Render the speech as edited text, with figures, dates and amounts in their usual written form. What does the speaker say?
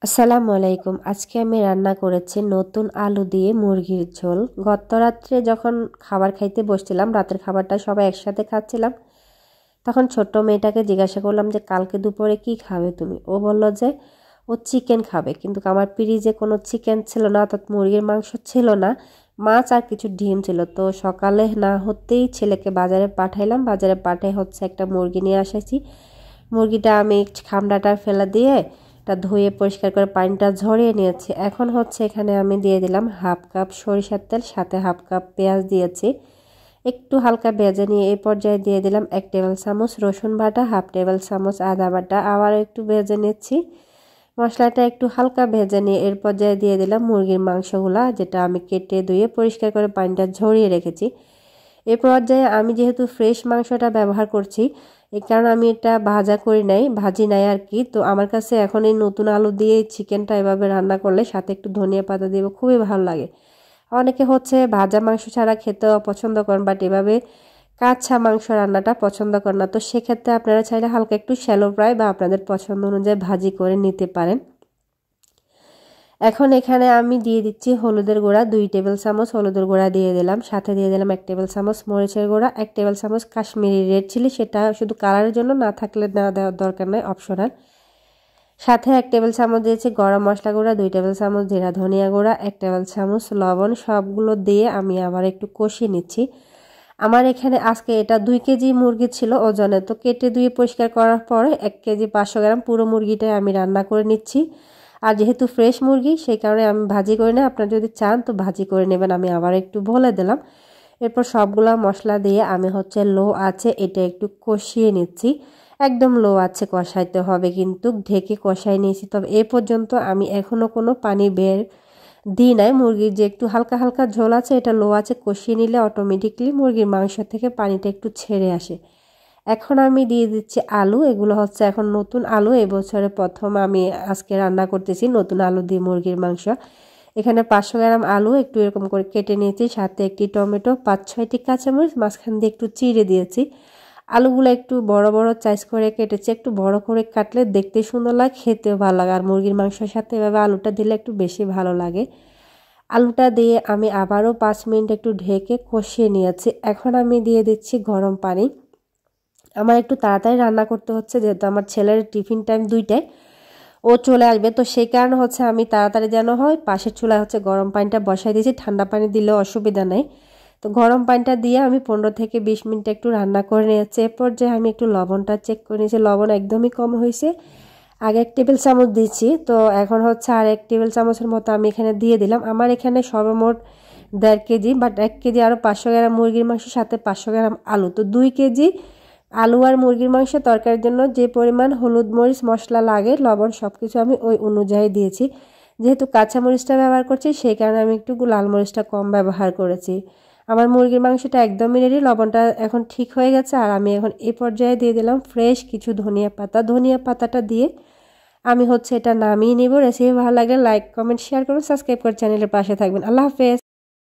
আসসালামু আলাইকুম। আজকে আমি রান্না করেছি নতুন আলু দিয়ে মুরগির ঝোল। গত রাত্রে যখন খাবার খাইতে বসছিলাম, রাতের খাবারটা সবাই একসাথে খাচ্ছিলাম, তখন ছোট্ট মেয়েটাকে জিজ্ঞাসা করলাম যে কালকে দুপুরে কি খাবে তুমি? ও বলল যে ও চিকেন খাবে, কিন্তু আমার ফ্রিজে কোনো চিকেন ছিল না, অর্থাৎ মুরগির মাংস ছিল না, মাছ আর কিছু ডিম ছিল। তো সকালে না হতেই ছেলেকে বাজারে পাঠাইলাম, বাজারে পাঠাই হচ্ছে একটা মুরগি নিয়ে এসেছি। মুরগিটা আমি খামড়াটা ফেলে দিয়ে এটা ধুয়ে পরিষ্কার করে পানিটা ঝরিয়ে নিয়েছি। এখন হচ্ছে এখানে আমি দিয়ে দিলাম হাফ কাপ সরিষার তেল, সাথে হাফ কাপ পেঁয়াজ দিয়েছি, একটু হালকা ভেজে নিয়ে এই পর্যায়ে দিয়ে দিলাম 1 টেবিল চামচ রসুন বাটা, হাফ টেবিল চামচ আদা বাটা, আবার একটু ভেজে নিচ্ছি। মশলাটা একটু হালকা ভেজে নিয়ে এর পর্যায়ে দিয়ে দিলাম মুরগির মাংসগুলা, যেটা আমি কেটে ধুয়ে পরিষ্কার করে পানিটা ঝরিয়ে রেখেছি। এই পর্যায়ে আমি যেহেতু ফ্রেশ মাংসটা ব্যবহার করছি, এই কারণে আমি এটা ভাজি নাই আর কি। তো আমার কাছে এখন এই নতুন আলু দিয়ে চিকেনটা এভাবে রান্না করলে সাথে একটু ধনিয়া পাতা দেবো, খুবই ভালো লাগে। অনেকে হচ্ছে ভাজা মাংস ছাড়া খেতেও পছন্দ করেন, বাট এভাবে কাঁচা মাংস রান্নাটা পছন্দ করেন না। তো সেক্ষেত্রে আপনারা চাইলে হালকা একটু শ্যালো ফ্রাই বা আপনাদের পছন্দ অনুযায়ী ভাজি করে নিতে পারেন। এখন এখানে আমি দিয়ে দিচ্ছি হলুদের গুঁড়া, 2 টেবিল চামচ হলুদের গুঁড়া দিয়ে দিলাম, সাথে দিয়ে দিলাম 1 টেবিল চামচ মরিচের গুঁড়া, 1 টেবিল চামচ কাশ্মীরি রেড চিলি, সেটা শুধু কালারের জন্য, না থাকলে না দেওয়ার দরকার নয়, অপশনাল। সাথে 1 টেবিল চামচ দিয়েছি গরম মশলা গুঁড়া, 2 টেবিল চামচ জিরা ধনিয়া গুঁড়া, 1 টেবিল চামচ লবণ। সবগুলো দিয়ে আমি আবার একটু কষিয়ে নিচ্ছি। আমার এখানে আজকে এটা 2 কেজি মুরগি ছিল ওজনে, তো কেটে ধুয়ে পরিষ্কার করার পরে 1 কেজি 500 গ্রাম পুরো মুরগিটাই আমি রান্না করে নিচ্ছি। আর যেহেতু ফ্রেশ মুরগি, সেই কারণে আমি ভাজি করে নিই, আপনারা যদি চান তো ভাজি করে নেবেন। আমি আবার একটু বলে দিলাম। এরপর সবগুলা মশলা দিয়ে আমি হচ্ছে লো আছে এটা একটু কষিয়ে নিচ্ছি। একদম লো আছে কষাইতে হবে, কিন্তু ঢেকে কষাই নিয়েছি। তবে এ পর্যন্ত আমি এখনও কোনো পানি বের দিই নাই। মুরগির যে একটু হালকা হালকা ঝোল আছে, এটা লো আছে কষিয়ে নিলে অটোমেটিকলি মুরগির মাংস থেকে পানিটা একটু ছেড়ে আসে। এখন আমি দিয়ে দিচ্ছি আলু। এগুলো হচ্ছে এখন নতুন আলু, এবছরে প্রথম আমি আজকে রান্না করতেছি নতুন আলু দিয়ে মুরগির মাংস। এখানে 500 গ্রাম আলু একটু এরকম করে কেটে নিয়েছি, সাথে একটি টমেটো, 5-6টি কাঁচামরিচ মাঝখান দিয়ে একটু চিড়ে দিয়েছি। আলুগুলো একটু বড় বড় সাইজ করে কেটেছি, একটু বড় করে কাটলে দেখতে সুন্দর লাগে, খেতেও ভালো লাগে। আর মুরগির মাংসের সাথে এভাবে আলুটা দিলে একটু বেশি ভালো লাগে। আলুটা দিয়ে আমি আবারও 5 মিনিট একটু ঢেকে কষিয়ে নিয়েছি। এখন আমি দিয়ে দিচ্ছি গরম পানি। আমার একটু তাড়াতাড়ি রান্না করতে হচ্ছে, যেহেতু আমার ছেলের টিফিন টাইম 2টায়, ও চলে আসবে। তো সেই কারণে হচ্ছে আমি তাড়াতাড়ি যেন হয়, পাশের চুলায় হচ্ছে গরম পানিটা বসাই দিয়েছি, ঠান্ডা পানি দিলেও অসুবিধা নেই। তো গরম পানিটা দিয়ে আমি 15 থেকে 20 মিনিট একটু রান্না করে নিয়েছি। এরপর যে আমি একটু লবণটা চেক করে নিয়েছি, লবণ একদমই কম হয়েছে। আগে 1 টেবিল চামচ দিয়েছি, তো এখন হচ্ছে আর 1 টেবিল চামচের মতো আমি এখানে দিয়ে দিলাম। আমার এখানে সর্বমোট 1.5 কেজি, বাট 1 কেজি আরও 500 গ্রাম মুরগির মাংসের সাথে 500 গ্রাম আলু, তো 2 কেজি আলু আর মুরগির মাংস তরকারির জন্য যে পরিমাণ হলুদ মরিচ মশলা লাগে, লবণ সব কিছু আমি ওই অনুযায়ী দিয়েছি। যেহেতু কাঁচা মরিচটা ব্যবহার করছি, সেই কারণে আমি একটু লাল মরিচটা কম ব্যবহার করেছি। আমার মুরগির মাংসটা একদমই রেডি, লবণটা এখন ঠিক হয়ে গেছে। আর আমি এখন এই পর্যায়ে দিয়ে দিলাম ফ্রেশ কিছু ধনিয়া পাতা। ধনিয়া পাতাটা দিয়ে আমি হচ্ছে এটা নামিয়ে নিব। রেসিপি ভালো লাগলে লাইক কমেন্ট শেয়ার করুন, সাবস্ক্রাইব করে চ্যানেলের পাশে থাকবেন। আল্লাহ হাফেজ।